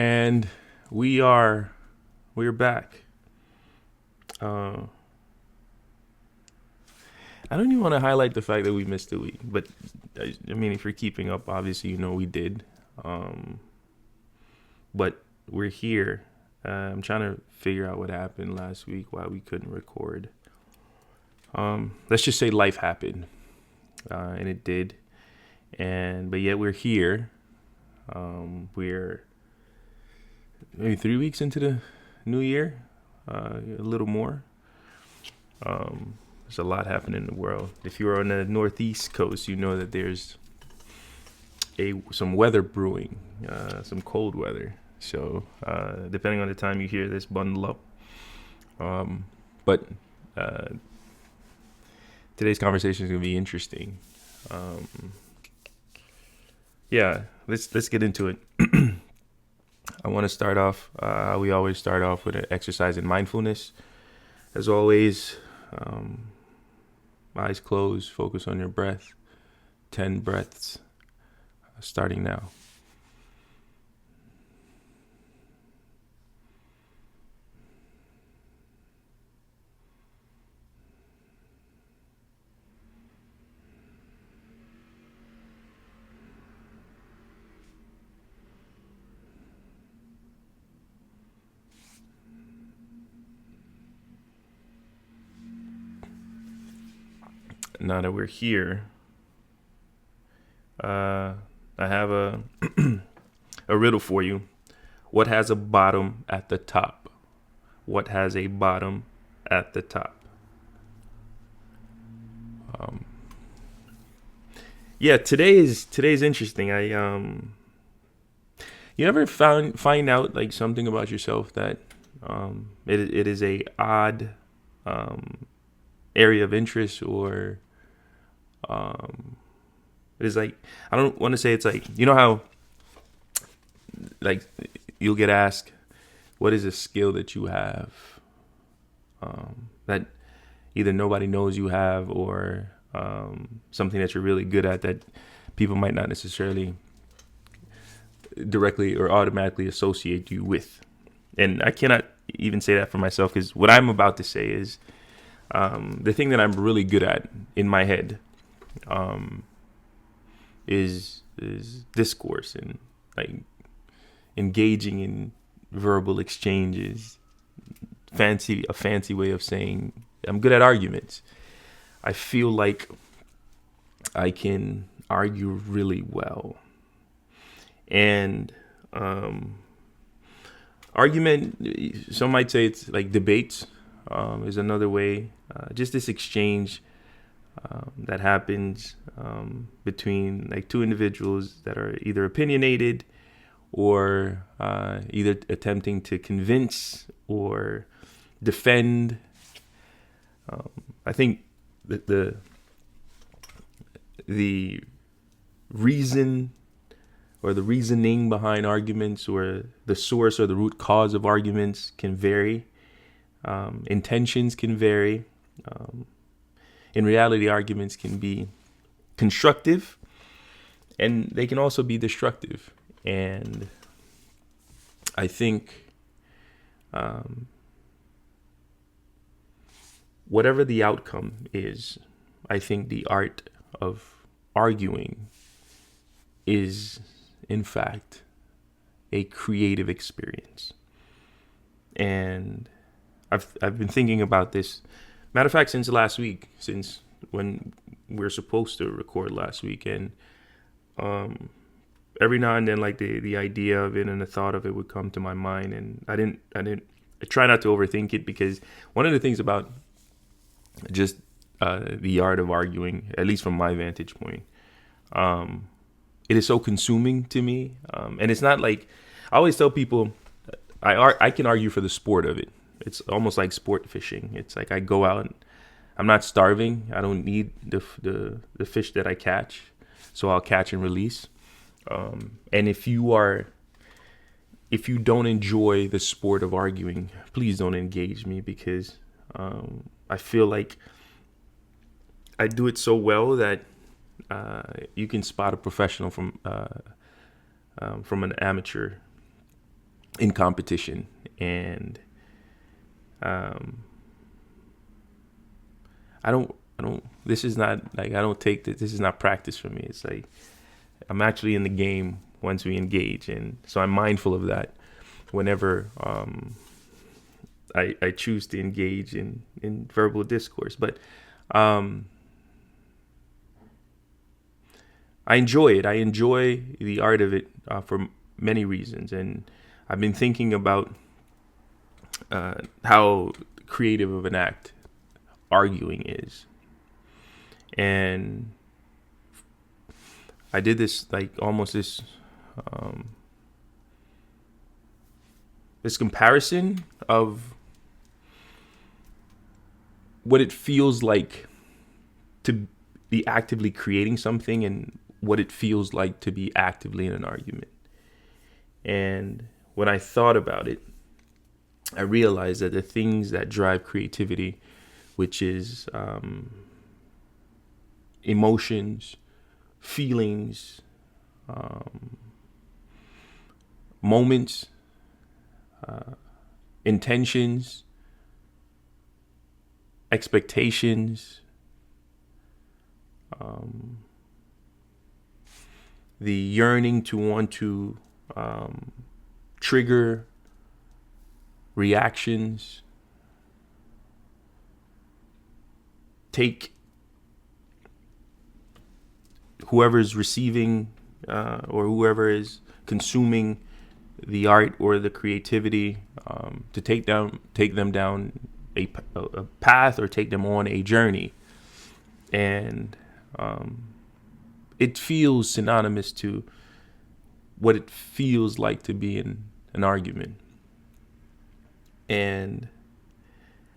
And we're back. Uh, I don't even want to highlight the fact that we missed a week, but I mean, if you're keeping up, obviously you know we did. Um, but we're here. I'm trying to figure out what happened last week, why we couldn't record. Let's just say life happened, and it did. But yet we're here. We're maybe 3 weeks into the new year, a little more. There's a lot happening in the world. If you're on the northeast coast, you know that there's some weather brewing, some cold weather. So depending on the time you hear this, bundle up. But uh, today's conversation is gonna be interesting. Um, yeah, let's get into it. I want to start off how we always start off with an exercise in mindfulness. As always, eyes closed, focus on your breath. 10 breaths, starting now. Now that we're here, I have a riddle for you. What has a bottom at the top? What has a bottom at the top? Um, yeah, today's interesting. You ever find out like something about yourself that it is a odd um, area of interest, or um, it is like, I don't want to say it's like, you know how like you'll get asked, what is a skill that you have that either nobody knows you have, or something that you're really good at that people might not necessarily directly or automatically associate you with. And I cannot even say that for myself, because what I'm about to say is the thing that I'm really good at in my head um, is discourse, and like engaging in verbal exchanges. A fancy way of saying I'm good at arguments. I feel like I can argue really well, and argument. Some might say it's like debates. Is another way. Just this exchange that happens between like two individuals that are either opinionated, or either attempting to convince or defend. I think that the reason or the reasoning behind arguments, or the source or the root cause of arguments, can vary. Intentions can vary. In reality, arguments can be constructive, and they can also be destructive. And I think whatever the outcome is, I think the art of arguing is, in fact, a creative experience. And I've been thinking about this. Matter of fact, since last week, since when we were supposed to record last week, and every now and then, like the idea of it and the thought of it would come to my mind, and I try not to overthink it, because one of the things about just the art of arguing, at least from my vantage point, it is so consuming to me, and it's not like, I always tell people, I can argue for the sport of it. It's almost like sport fishing. It's like I go out, and I'm not starving. I don't need the fish that I catch, so I'll catch and release. And if you don't enjoy the sport of arguing, please don't engage me, because I feel like I do it so well that you can spot a professional from an amateur in competition. And I don't, this is not like, I don't take this is not practice for me. It's like, I'm actually in the game once we engage. And so I'm mindful of that whenever I choose to engage in verbal discourse. But I enjoy it. I enjoy the art of it for many reasons. And I've been thinking about how creative of an act arguing is. And I did this, like, almost this this comparison of what it feels like to be actively creating something and what it feels like to be actively in an argument. And when I thought about it, I realized that the things that drive creativity, which is emotions, feelings, moments, intentions, expectations, the yearning to want to trigger reactions, take whoever is receiving or whoever is consuming the art or the creativity, to take them down a path or take them on a journey. And it feels synonymous to what it feels like to be in an argument. And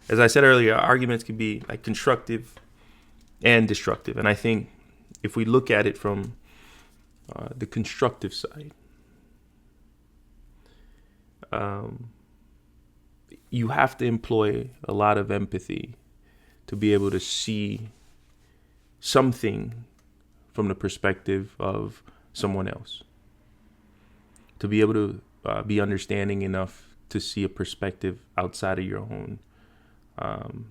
as I said earlier, arguments can be like constructive and destructive. And I think if we look at it from the constructive side, you have to employ a lot of empathy to be able to see something from the perspective of someone else, to be able to be understanding enough to see a perspective outside of your own.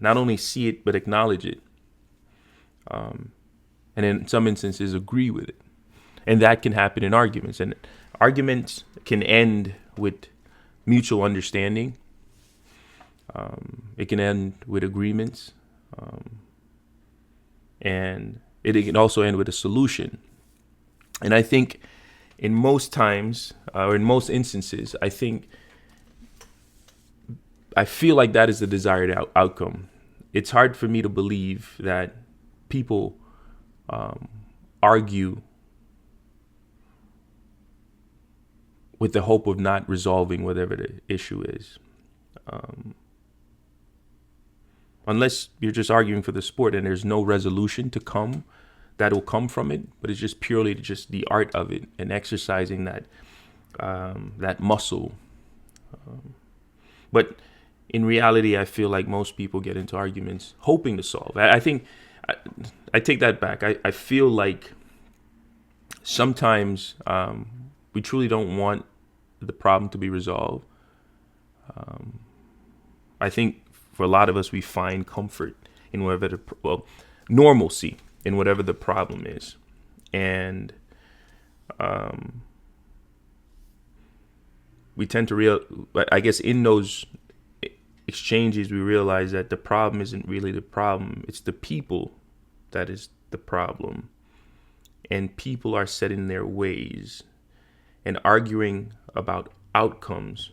Not only see it, but acknowledge it. And in some instances, agree with it. And that can happen in arguments. And arguments can end with mutual understanding. It can end with agreements. And it can also end with a solution. And I think in most times, or in most instances, I feel like that is the desired outcome. It's hard for me to believe that people argue with the hope of not resolving whatever the issue is. Unless you're just arguing for the sport and there's no resolution to come that will come from it, but it's just purely just the art of it and exercising that muscle. But in reality, I feel like most people get into arguments hoping to solve. I think I take that back. I feel like sometimes we truly don't want the problem to be resolved. I think for a lot of us, we find comfort in whatever normalcy in whatever the problem is. And we tend to I guess in those exchanges, we realize that the problem isn't really the problem. It's the people that is the problem. And people are set in their ways. And arguing about outcomes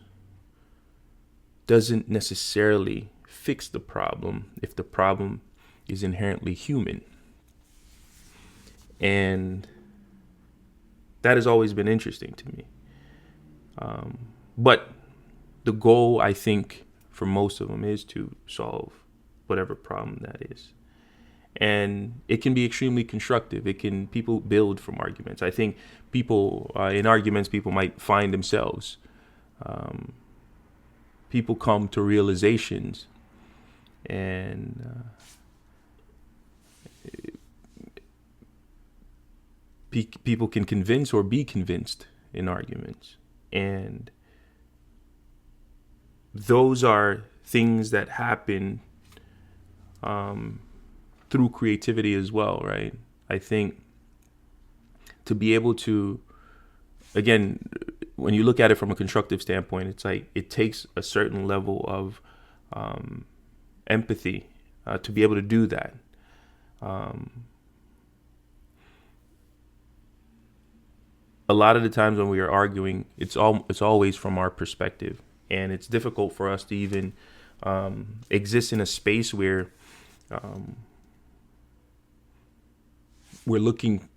doesn't necessarily fix the problem if the problem is inherently human. And that has always been interesting to me. But the goal, I think, for most of them is to solve whatever problem that is. And it can be extremely constructive. People build from arguments. I think people, in arguments, people might find themselves. People come to realizations, and people can convince or be convinced in arguments. And those are things that happen through creativity as well, right? I think to be able to, again, when you look at it from a constructive standpoint, it's like it takes a certain level of empathy to be able to do that. A lot of the times when we are arguing, it's always from our perspective, and it's difficult for us to even exist in a space where we're looking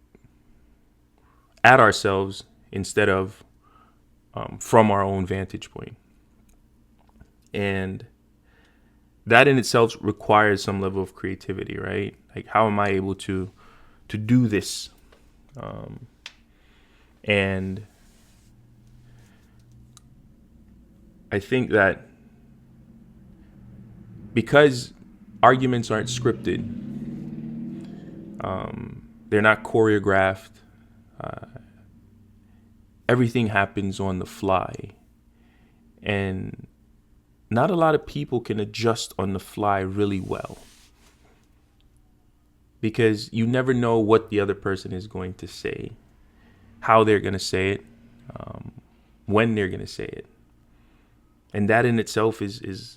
at ourselves instead of from our own vantage point. And that in itself requires some level of creativity, right? Like, how am I able to do this? And I think that because arguments aren't scripted, they're not choreographed, everything happens on the fly. And not a lot of people can adjust on the fly really well, because you never know what the other person is going to say, how they're going to say it, when they're going to say it. And that in itself is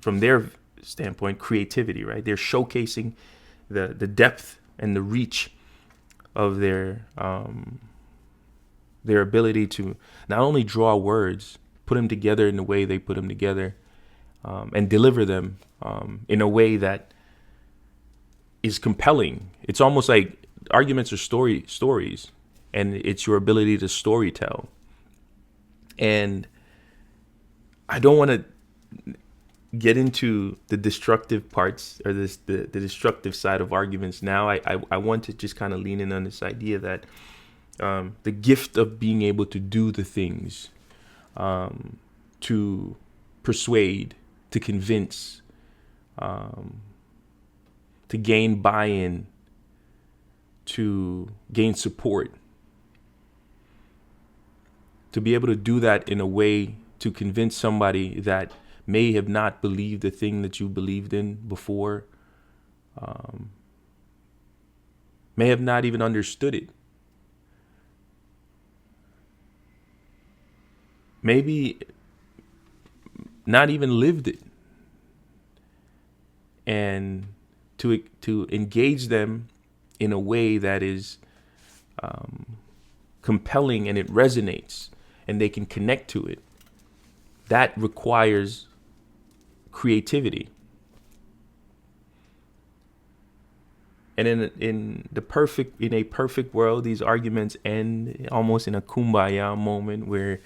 from their standpoint, creativity, right? They're showcasing the depth and the reach of their ability to not only draw words, put them together in the way they put them together, and deliver them in a way that is compelling. It's almost like arguments are stories, and it's your ability to storytell. And I don't want to get into the destructive parts or the destructive side of arguments now. I want to just kind of lean in on this idea that the gift of being able to do the things, to persuade, to convince, to gain buy-in, to gain support, to be able to do that in a way to convince somebody that may have not believed the thing that you believed in before, may have not even understood it, maybe not even lived it, and to engage them in a way that is compelling and it resonates and they can connect to it. That requires creativity. And in a perfect world, these arguments end almost in a kumbaya moment where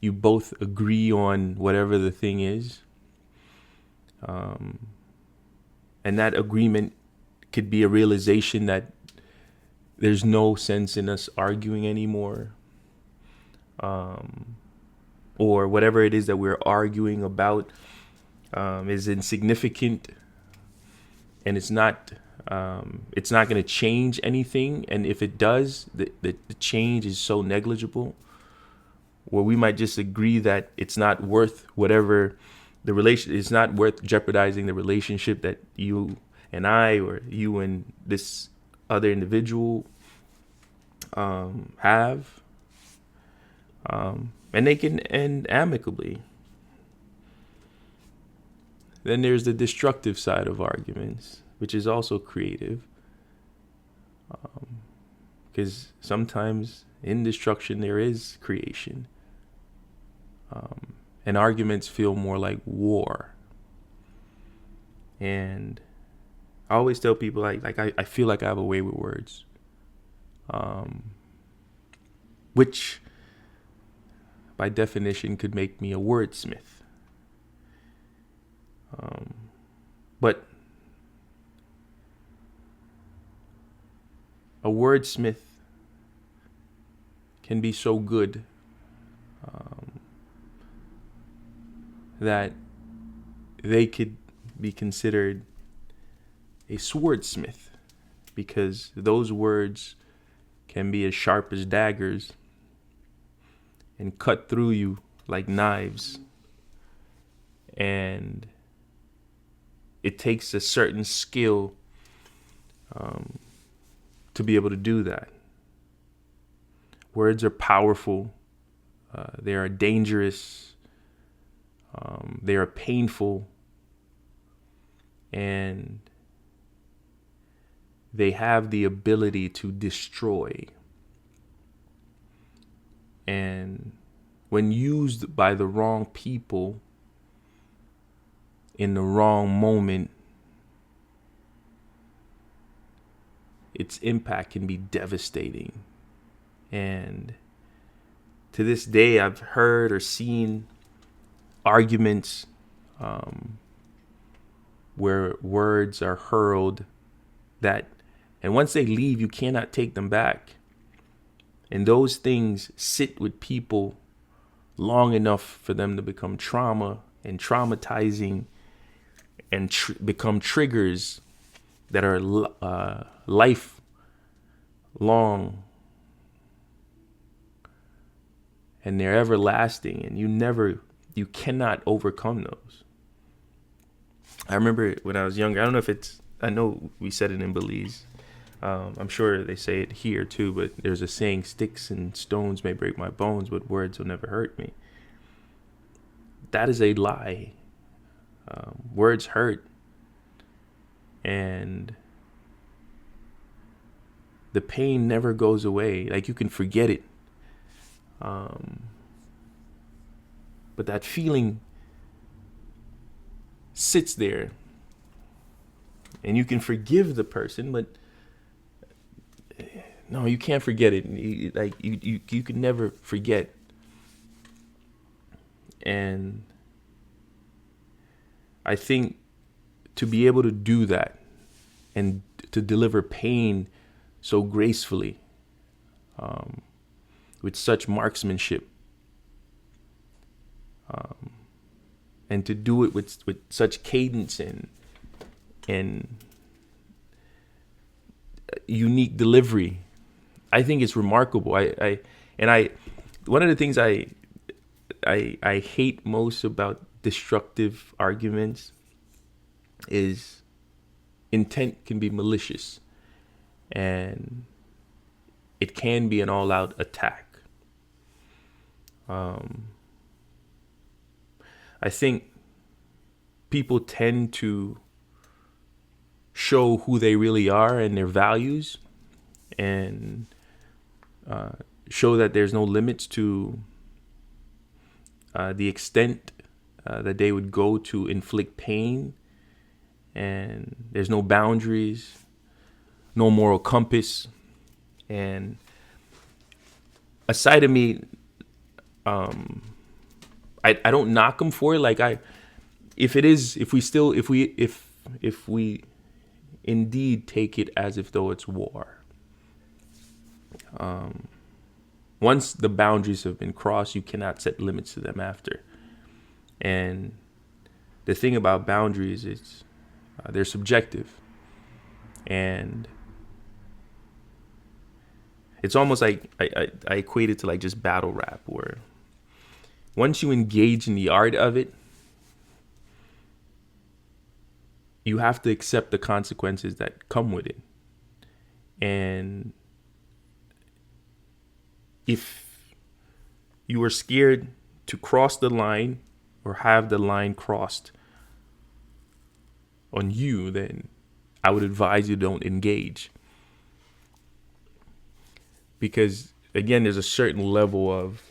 you both agree on whatever the thing is. And that agreement could be a realization that there's no sense in us arguing anymore. Or whatever it is that we're arguing about is insignificant, and it's not going to change anything. And if it does, the change is so negligible, where we might just agree that it's not worth whatever the relation. It's not worth jeopardizing the relationship that you and I, or you and this other individual have. And they can end amicably. Then there's the destructive side of arguments, which is also creative. Because sometimes in destruction there is creation. And arguments feel more like war. And I always tell people I feel like I have a way with words. Which by definition could make me a wordsmith. But a wordsmith can be so good that they could be considered a swordsmith, because those words can be as sharp as daggers and cut through you like knives And it takes a certain skill to be able to do that. Words are powerful. They are dangerous. They are painful. And they have the ability to destroy. And when used by the wrong people in the wrong moment, its impact can be devastating. And to this day, I've heard or seen arguments where words are hurled and once they leave, you cannot take them back. And those things sit with people long enough for them to become trauma and traumatizing and become triggers that are lifelong, and they're everlasting, and you cannot overcome those. I remember when I was younger, I know we said it in Belize. I'm sure they say it here too, but there's a saying, sticks and stones may break my bones, but words will never hurt me. That is a lie. Words hurt. And the pain never goes away. Like, you can forget it. But that feeling sits there. And you can forgive the person, but no, you can't forget it. You can never forget. And I think to be able to do that and to deliver pain so gracefully, with such marksmanship, and to do it with such cadence and unique delivery, I think it's remarkable. One of the things I hate most about destructive arguments is intent can be malicious, and it can be an all-out attack. I think people tend to show who they really are and their values, and show that there's no limits to the extent that they would go to inflict pain, and there's no boundaries, no moral compass. And a side of me, I don't knock them for it. Like, if we indeed take it as if though it's war, once the boundaries have been crossed, you cannot set limits to them after. And the thing about boundaries is they're subjective, and it's almost like I equate it to like just battle rap, where once you engage in the art of it, you have to accept the consequences that come with it. And if you are scared to cross the line or have the line crossed on you, then I would advise you don't engage. Because, again, there's a certain level of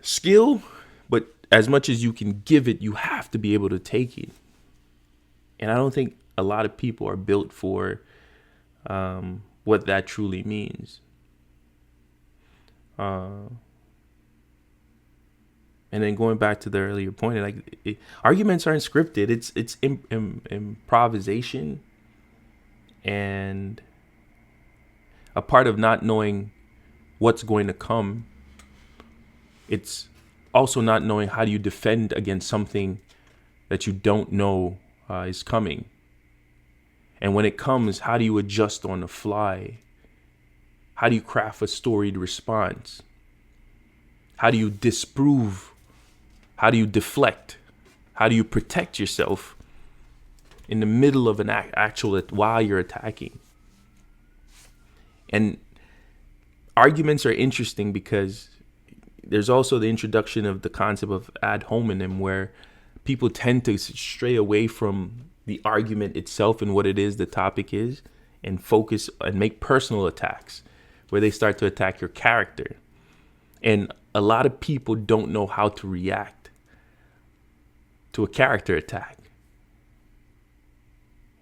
skill, but as much as you can give it, you have to be able to take it. And I don't think a lot of people are built for what that truly means. And then going back to the earlier point, arguments aren't scripted. It's improvisation, and a part of not knowing what's going to come. It's also not knowing how do you defend against something that you don't know is coming. And when it comes, how do you adjust on the fly? How do you craft a storied response? How do you disprove How do you deflect? How do you protect yourself in the middle of an actual while you're attacking? And arguments are interesting because there's also the introduction of the concept of ad hominem, where people tend to stray away from the argument itself and what it is the topic is, and focus and make personal attacks where they start to attack your character. And a lot of people don't know how to react to a character attack.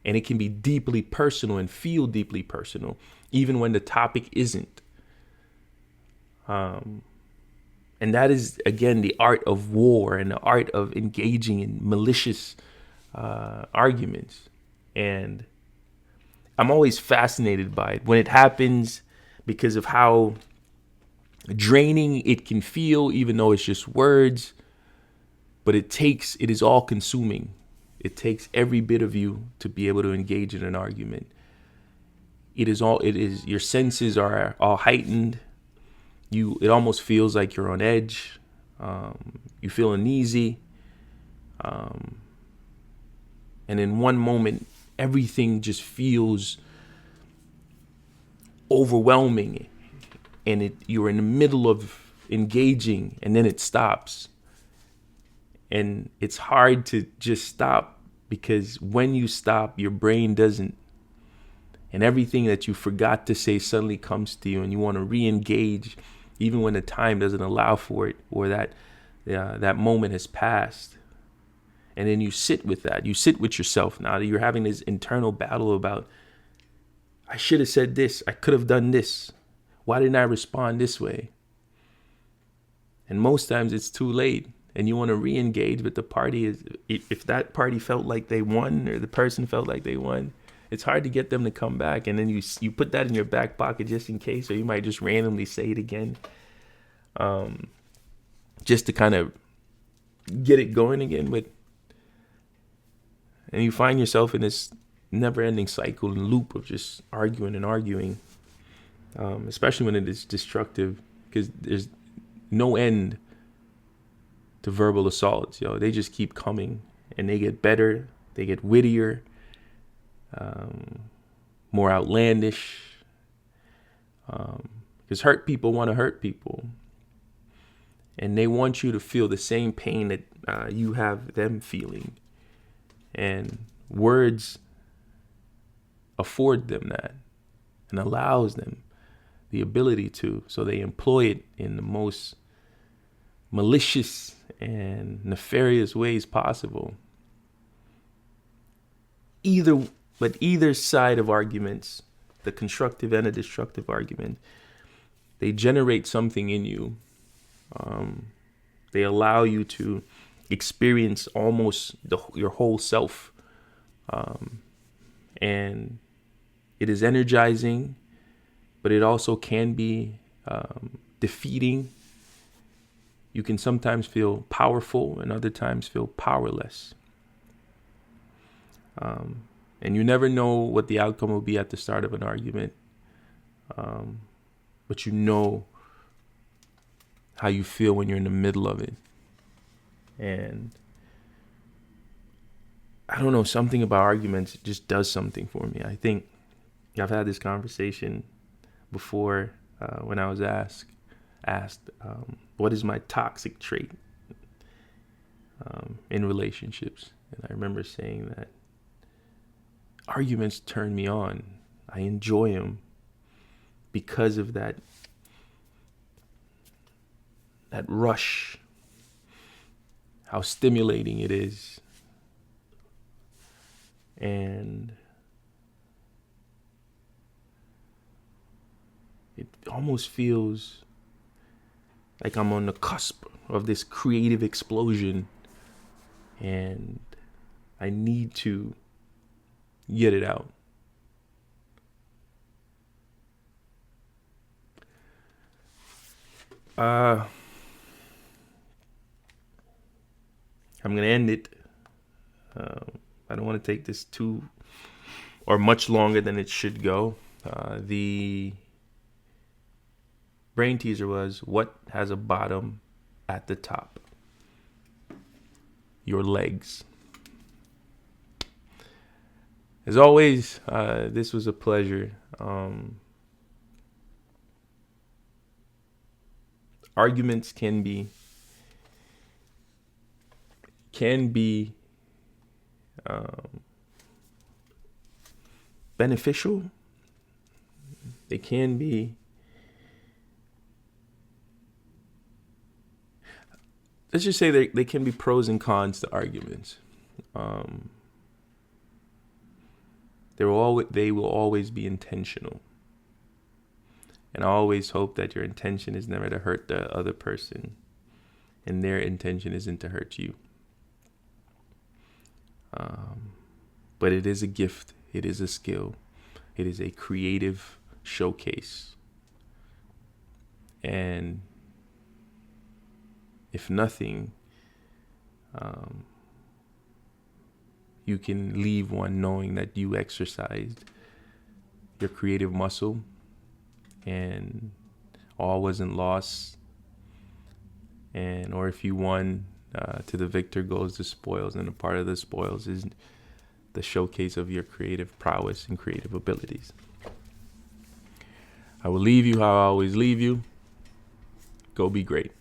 And it can be deeply personal and feel deeply personal, even when the topic isn't. And that is, again, the art of war and the art of engaging in malicious arguments. And I'm always fascinated by it when it happens, because of how draining it can feel, even though it's just words. But it is all consuming. It takes every bit of you to be able to engage in an argument. Your senses are all heightened. It almost feels like you're on edge. You feel uneasy. And in one moment, everything just feels overwhelming. And you're in the middle of engaging, and then it stops. And it's hard to just stop, because when you stop, your brain doesn't. And everything that you forgot to say suddenly comes to you, and you want to re-engage even when the time doesn't allow for it, or that moment has passed. And then you sit with that. You sit with yourself. Now that you're having this internal battle about, I should have said this. I could have done this. Why didn't I respond this way? And most times it's too late. And you want to re-engage, but the party if that party felt like they won, or the person felt like they won, it's hard to get them to come back. And then you put that in your back pocket just in case, or you might just randomly say it again, just to kind of get it going again. And you find yourself in this never-ending cycle and loop of just arguing and arguing, especially when it is destructive, because there's no end to verbal assaults. They just keep coming, and they get better, they get wittier, more outlandish, because hurt people want to hurt people, and they want you to feel the same pain that you have them feeling. And words afford them that, and allows them the ability to, so they employ it in the most malicious and nefarious ways possible. Either side of arguments, the constructive and the destructive argument, they generate something in you. They allow you to experience almost your whole self. And it is energizing, but it also can be defeating. You can sometimes feel powerful and other times feel powerless. And you never know what the outcome will be at the start of an argument. But you know how you feel when you're in the middle of it. And I don't know, something about arguments just does something for me. I think I've had this conversation before when I was asked, what is my toxic trait in relationships? And I remember saying that arguments turn me on. I enjoy them because of that rush, how stimulating it is. And it almost feels like I'm on the cusp of this creative explosion, and I need to get it out. I'm going to end it. I don't want to take this too or much longer than it should go. The brain teaser was, what has a bottom at the top? your legs. As always, this was a pleasure. Arguments can be beneficial. They can be, let's just say they can be pros and cons to arguments. They will always be intentional. And I always hope that your intention is never to hurt the other person, and their intention isn't to hurt you. But it is a gift. It is a skill. It is a creative showcase. And if nothing, you can leave one knowing that you exercised your creative muscle and all wasn't lost. And or if you won, to the victor goes the spoils, and a part of the spoils is the showcase of your creative prowess and creative abilities. I will leave you how I always leave you. Go be great.